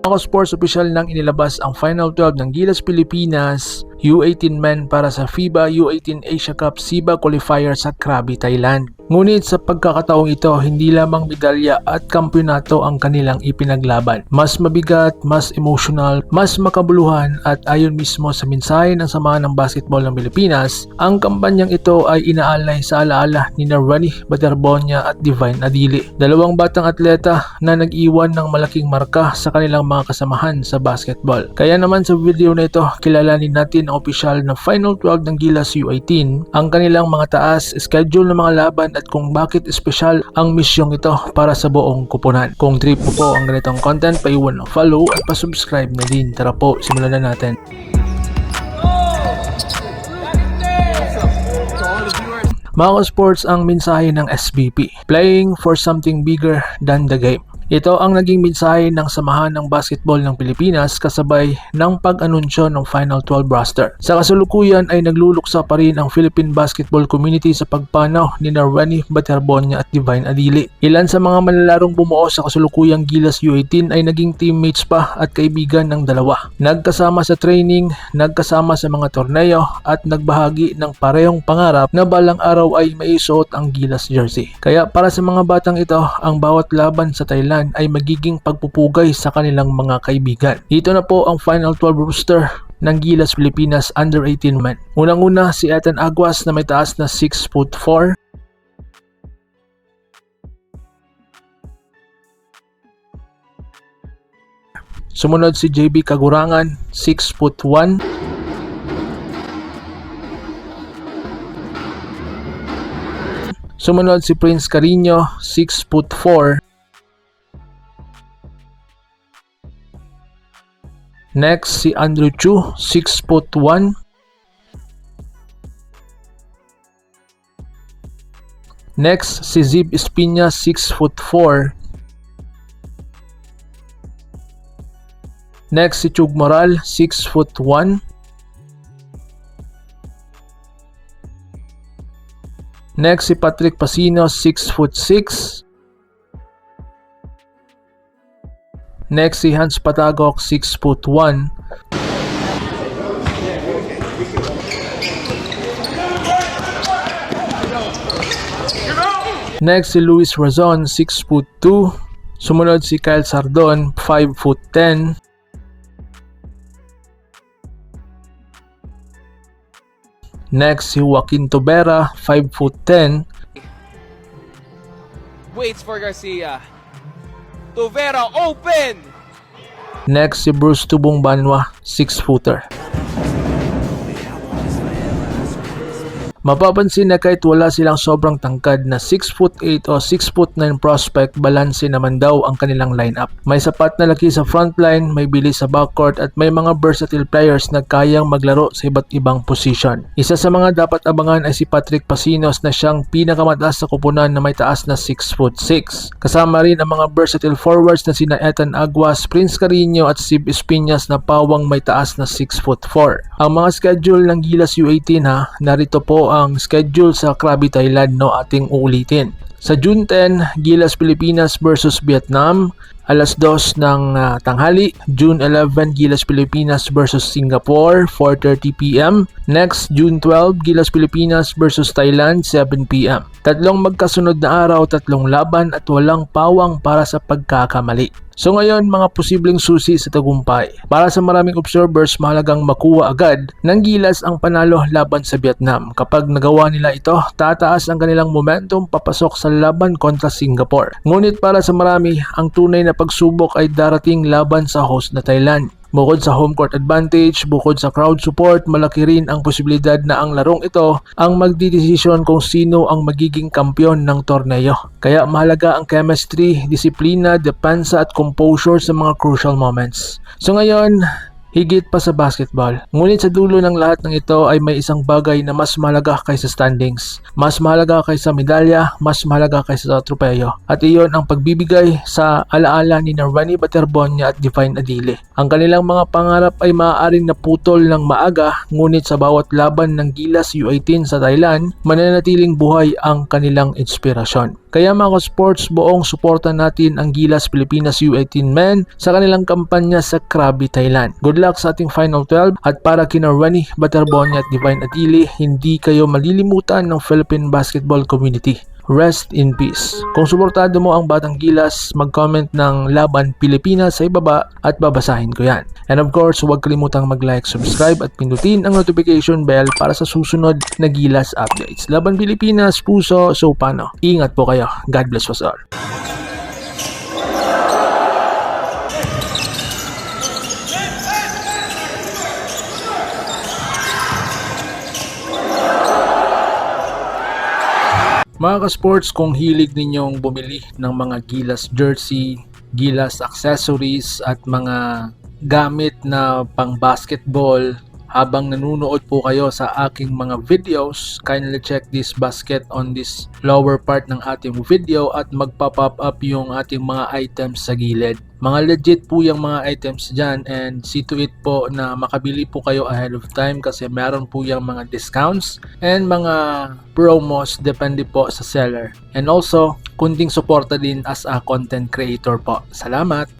Mga sports official nang inilabas ang Final 12 ng Gilas Pilipinas U18 Men para sa FIBA U18 Asia Cup SIBA Qualifier sa Krabi, Thailand. Ngunit sa pagkakataong ito, hindi lamang medalya at kampiyonato ang kanilang ipinaglaban. Mas mabigat, mas emotional, mas makabuluhan at ayon mismo sa mensahe ng Samahan ng Basketball ng Pilipinas, ang kampanyang ito ay inaalay sa alaala ni Renny Baterbonia at Divine Adili. Dalawang batang atleta na nag-iwan ng malaking marka sa kanilang mga kasamahan sa basketball. Kaya naman sa video na ito, kilalanin natin ang opisyal na Final 12 ng Gilas U18, ang kanilang mga taas, schedule ng mga laban at kung bakit espesyal ang misyong ito para sa buong kupunan. Kung trip mo po ang ganitong content, paiwan ng follow at pa-subscribe na din. Tara po, simulan na natin. Mga sports, ang mensahe ng SBP, playing for something bigger than the game. Ito ang naging mensahe ng Samahan ng Basketball ng Pilipinas kasabay ng pag-anunsyo ng Final 12 roster. Sa kasulukuyan ay nagluluksa pa rin ang Philippine basketball community sa pagpanaw ni Renny Baterbonia at Divine Adili. Ilan sa mga manalarong bumuo sa kasulukuyang Gilas U18 ay naging teammates pa at kaibigan ng dalawa. Nagkasama sa training, nagkasama sa mga torneo at nagbahagi ng parehong pangarap na balang araw ay maisuot ang Gilas jersey. Kaya para sa mga batang ito, ang bawat laban sa Thailand ay magiging pagpupugay sa kanilang mga kaibigan. Dito na po ang Final 12 roster ng Gilas Pilipinas Under 18 Men. Unang-una si Ethan Aguas na may taas na 6'4". Sumunod si JB Kagurangan, 6'1". Sumunod si Prince Carino, 6'4". Next si Andrew Chu, 6'1". Next si Zib Espina, 6'4". Next si Chug Moral, 6'1". Next si Patrick Pasino, 6'6". Next si Hans Patagok, 6'1". Next si Luis Razon, 6'2". Sumunod si Kyle Sardon, 5'10". Next si Joaquin Tobera, 5'10". Waits for Garcia. Tobera open! Next si Bruce Tubong Banwa, 6-footer. Mapapansin na kahit wala silang sobrang tangkad na 6'8" o 6'9" prospect, balanse naman daw ang kanilang lineup. May sapat na laki sa frontline, may bilis sa backcourt at may mga versatile players na kayang maglaro sa iba't ibang position. Isa sa mga dapat abangan ay si Patrick Pasinos na siyang pinakamataas sa kupunan na may taas na 6'6". Kasama rin ang mga versatile forwards na sina Ethan Aguas, Prince Carino at Zib Espinas na pawang may taas na 6'4". Ang mga schedule ng Gilas U18 narito po ang schedule sa Krabi, Thailand, ating uulitin. Sa June 10, Gilas Pilipinas versus Vietnam, alas 2 ng tanghali. June 11, Gilas Pilipinas versus Singapore, 4:30 p.m. Next, June 12, Gilas Pilipinas versus Thailand, 7 p.m. Tatlong magkasunod na araw, tatlong laban at walang pawang para sa pagkakamali. So ngayon, mga posibleng susi sa tagumpay. Para sa maraming observers, mahalagang makuha agad ng Gilas ang panalo laban sa Vietnam. Kapag nagawa nila ito, tataas ang kanilang momentum papasok sa laban kontra Singapore. Ngunit para sa marami, ang tunay na pagsubok ay darating laban sa host na Thailand. Bukod sa home court advantage, bukod sa crowd support, malaki rin ang posibilidad na ang larong ito ang magdidesisyon kung sino ang magiging kampiyon ng torneo. Kaya mahalaga ang chemistry, disiplina, depensa at composure sa mga crucial moments. So ngayon, higit pa sa basketball. Ngunit sa dulo ng lahat ng ito ay may isang bagay na mas mahalaga kaysa standings, mas mahalaga kaysa medalya, mas mahalaga kaysa sa tropeyo. At iyon ang pagbibigay sa alaala ni Renny Baterbonia at Divine Adili. Ang kanilang mga pangarap ay maaaring naputol ng maaga, ngunit sa bawat laban ng Gilas U18 sa Thailand, mananatiling buhay ang kanilang inspirasyon. Kaya mga ka-sports, buong suporta natin ang Gilas Pilipinas U18 men sa kanilang kampanya sa Krabi, Thailand. Good luck sa ating Final 12 at para kina Rani Baterbonia at Divine Atili, hindi kayo malilimutan ng Philippine basketball community. Rest in peace. Kung suportado mo ang Batang Gilas, mag-comment ng Laban Pilipinas sa ibaba at babasahin ko yan. And of course, huwag kalimutang mag-like, subscribe at pindutin ang notification bell para sa susunod na Gilas updates. Laban Pilipinas, puso, so paano? Ingat po kayo. God bless us all. Mga ka-sports, kung hilig ninyong bumili ng mga Gilas jersey, Gilas accessories at mga gamit na pang basketball habang nanonood po kayo sa aking mga videos, kindly check this basket on this lower part ng ating video at magpa-pop up yung ating mga items sa gilid. Mga legit po yung mga items dyan and see to it po na makabili po kayo ahead of time kasi meron po yung mga discounts and mga promos depende po sa seller. And also, kunting suporta din as a content creator po. Salamat!